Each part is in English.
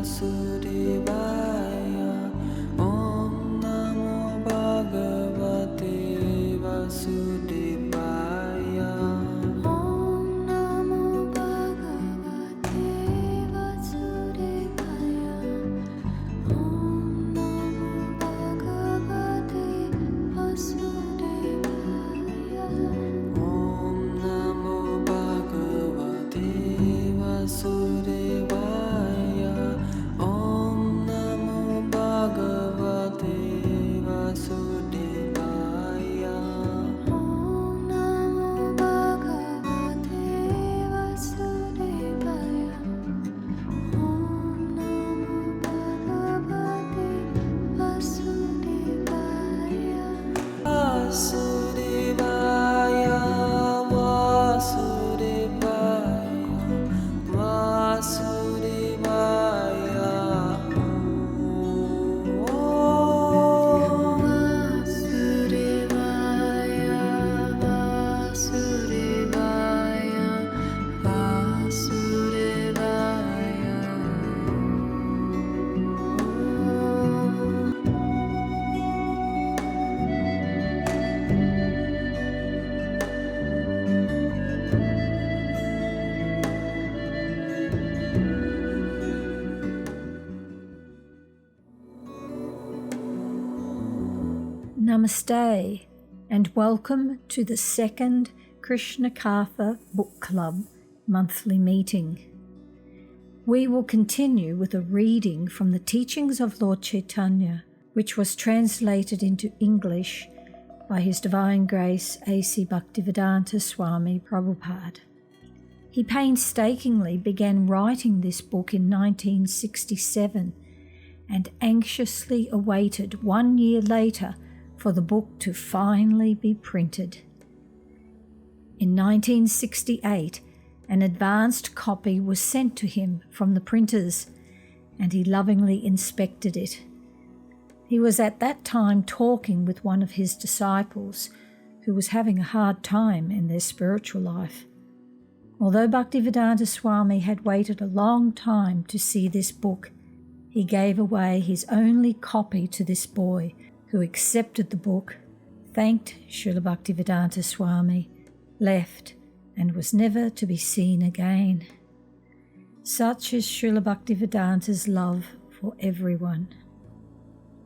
Vasudevaya. Om Namo Bhagavate Vasudevaya. Om Namo Bhagavate Vasudevaya. Om Namo Bhagavate Vasudevaya. Om Namo Bhagavate Vasudevaya. Om Namo Bhagavate Vasudevaya. Om Namo Bhagavate Vasudevaya. Om Namo Bhagavate Vasudevaya. Vasudevaya, Vasudevaya, Vasudevaya. Om. Vasudevaya, Vasudevaya, Vasudevaya. Namaste, and welcome to the second Krishna Katha Book Club monthly meeting. We will continue with a reading from the Teachings of Lord Chaitanya, which was translated into English by His Divine Grace A.C. Bhaktivedanta Swami Prabhupada. He painstakingly began writing this book in 1967 and anxiously awaited 1 year later for the book to finally be printed. In 1968, an advanced copy was sent to him from the printers, and he lovingly inspected it. He was at that time talking with one of his disciples who was having a hard time in their spiritual life. Although Bhaktivedanta Swami had waited a long time to see this book, he gave away his only copy to this boy, who accepted the book, thanked Srila Bhaktivedanta Swami, left, and was never to be seen again. Such is Srila Bhaktivedanta's love for everyone.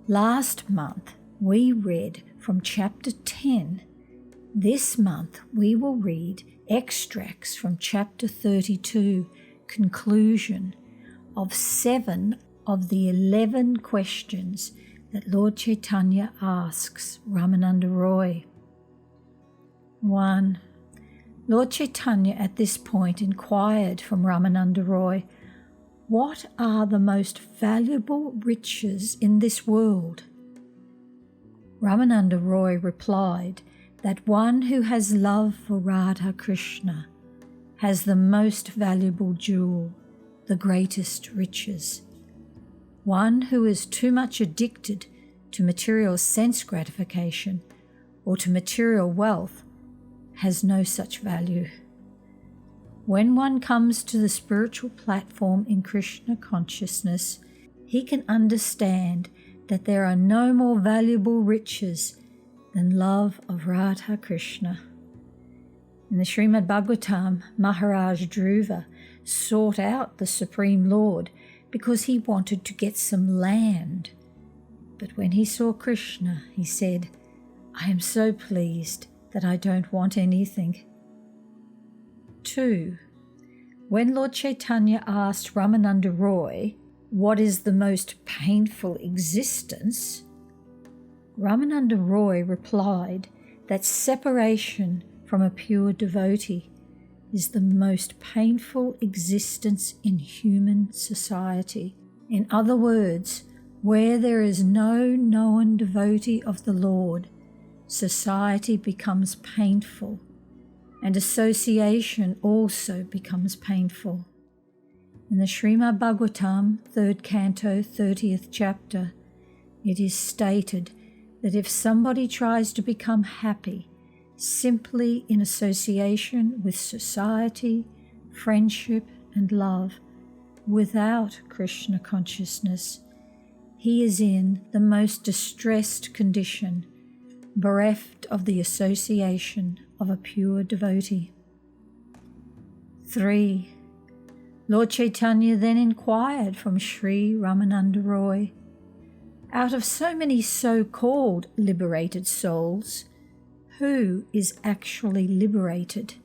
Last month we read from chapter 10. This month we will read extracts from chapter 32, conclusion of 7 of the 11 questions that Lord Chaitanya asks Ramananda Roy. 1. Lord Chaitanya at this point inquired from Ramananda Roy, "What are the most valuable riches in this world?" Ramananda Roy replied that one who has love for Radha Krishna has the most valuable jewel, the greatest riches. One who is too much addicted to material sense gratification or to material wealth has no such value. When one comes to the spiritual platform in Krishna consciousness, he can understand that there are no more valuable riches than love of Radha Krishna. In the Srimad Bhagavatam, Maharaj Dhruva sought out the Supreme Lord because he wanted to get some land. But when he saw Krishna, he said, "I am so pleased that I don't want anything." 2. When Lord Chaitanya asked Ramananda Roy, "What is the most painful existence?" Ramananda Roy replied that separation from a pure devotee is the most painful existence in human society. In other words, where there is no known devotee of the Lord, society becomes painful, and association also becomes painful. In the Srimad Bhagavatam, 3rd Canto, 30th chapter, it is stated that if somebody tries to become happy simply in association with society, friendship, and love, without Krishna consciousness, he is in the most distressed condition, bereft of the association of a pure devotee. 3. Lord Chaitanya then inquired from Sri Ramananda Roy, out of so many so-called liberated souls, who is actually liberated?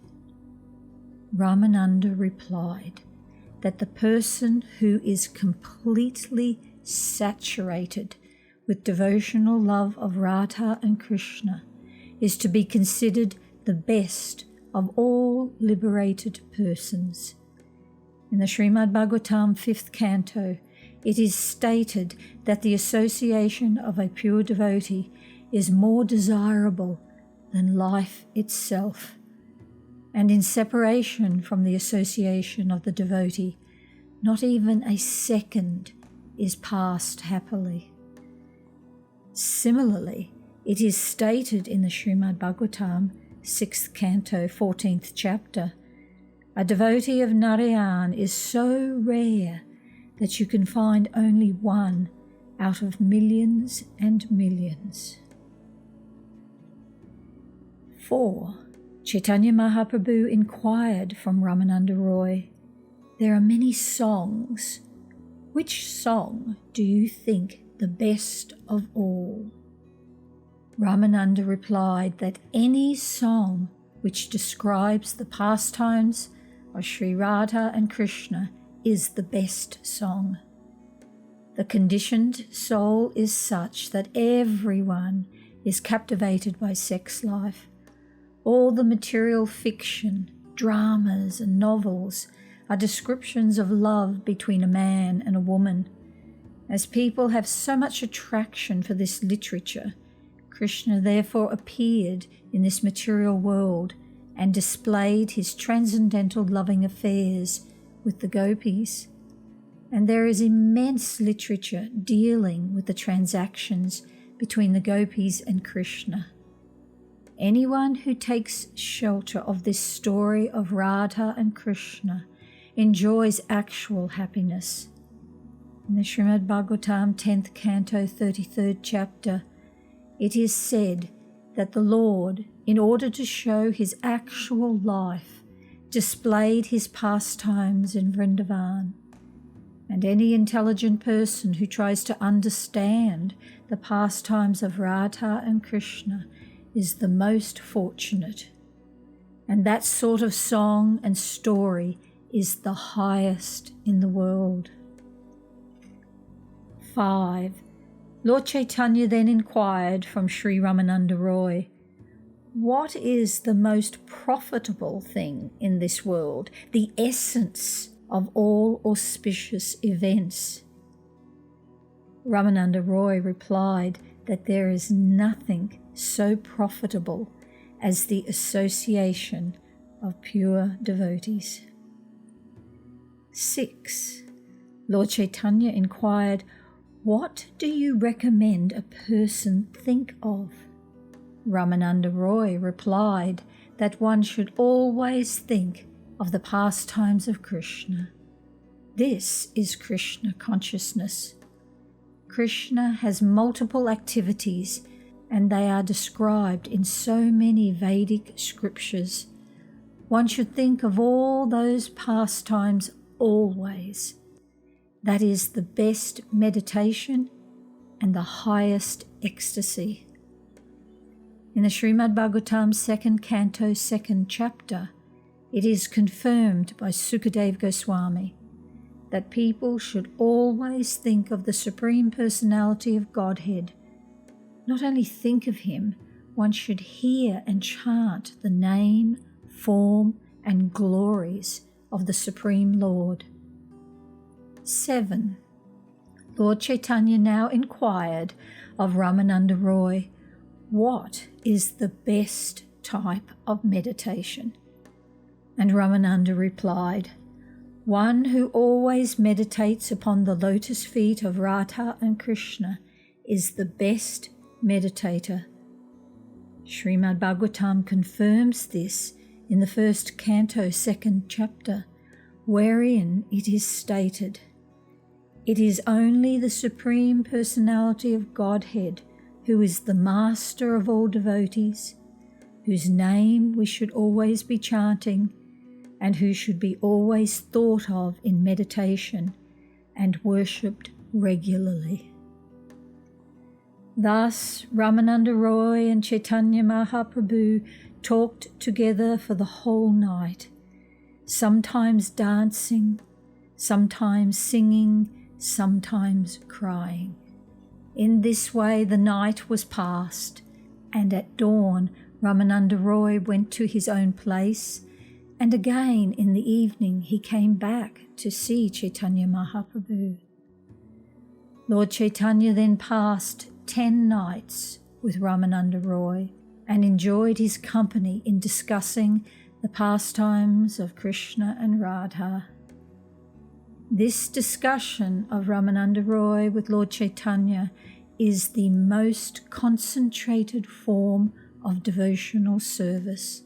Ramananda replied that the person who is completely saturated with devotional love of Radha and Krishna is to be considered the best of all liberated persons. In the Srimad Bhagavatam 5th canto, it is stated that the association of a pure devotee is more desirable than life itself, and in separation from the association of the devotee, not even a second is passed happily. Similarly, it is stated in the Srimad Bhagavatam 6th canto 14th chapter, a devotee of Narayan is so rare that you can find only one out of millions and millions. 4. Chaitanya Mahaprabhu inquired from Ramananda Roy, there are many songs. Which song do you think the best of all? Ramananda replied that any song which describes the pastimes of Sri Radha and Krishna is the best song. The conditioned soul is such that everyone is captivated by sex life. All the material fiction, dramas and novels are descriptions of love between a man and a woman. As people have so much attraction for this literature, Krishna therefore appeared in this material world and displayed his transcendental loving affairs with the gopis. And there is immense literature dealing with the transactions between the gopis and Krishna. Anyone who takes shelter of this story of Radha and Krishna enjoys actual happiness. In the Srimad Bhagavatam 10th canto 33rd chapter, it is said that the Lord, in order to show his actual life, displayed his pastimes in Vrindavan. And any intelligent person who tries to understand the pastimes of Radha and Krishna is the most fortunate. And that sort of song and story is the highest in the world. 5. Lord Chaitanya then inquired from Sri Ramananda Roy, what is the most profitable thing in this world, the essence of all auspicious events? Ramananda Roy replied that there is nothing so profitable as the association of pure devotees. 6. Lord Chaitanya inquired, what do you recommend a person think of? Ramananda Roy replied that one should always think of the pastimes of Krishna. This is Krishna consciousness. Krishna has multiple activities, and they are described in so many Vedic scriptures. One should think of all those pastimes always. That is the best meditation and the highest ecstasy. In the Srimad Bhagavatam 2nd canto 2nd chapter, it is confirmed by Sukadeva Goswami that people should always think of the Supreme Personality of Godhead. Not only think of him, one should hear and chant the name, form, and glories of the Supreme Lord. 7. Lord Chaitanya now inquired of Ramananda Roy, what is the best type of meditation? And Ramananda replied, one who always meditates upon the lotus feet of Radha and Krishna is the best meditator. Srimad Bhagavatam confirms this in the 1st canto 2nd chapter. wherein it is stated, "It is only the Supreme Personality of Godhead who is the master of all devotees, whose name we should always be chanting, and who should be always thought of in meditation and worshipped regularly." Thus Ramananda Roy and Chaitanya Mahaprabhu talked together for the whole night, sometimes dancing, sometimes singing, sometimes crying. In this way the night was passed, and at dawn Ramananda Roy went to his own place, and again in the evening he came back to see Chaitanya Mahaprabhu. Lord Chaitanya then passed 10 nights with Ramananda Roy and enjoyed his company in discussing the pastimes of Krishna and Radha. This discussion of Ramananda Roy with Lord Chaitanya is the most concentrated form of devotional service,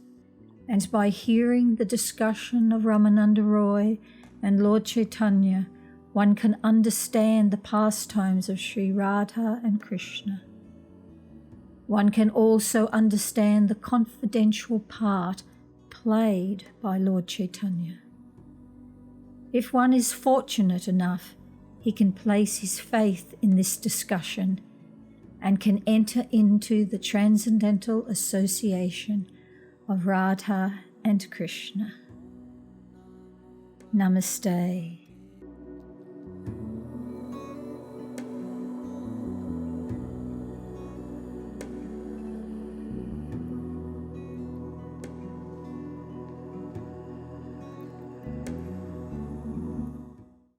and by hearing the discussion of Ramananda Roy and Lord Chaitanya, one can understand the pastimes of Sri Radha and Krishna. One can also understand the confidential part played by Lord Chaitanya. If one is fortunate enough, he can place his faith in this discussion and can enter into the transcendental association of Radha and Krishna. Namaste.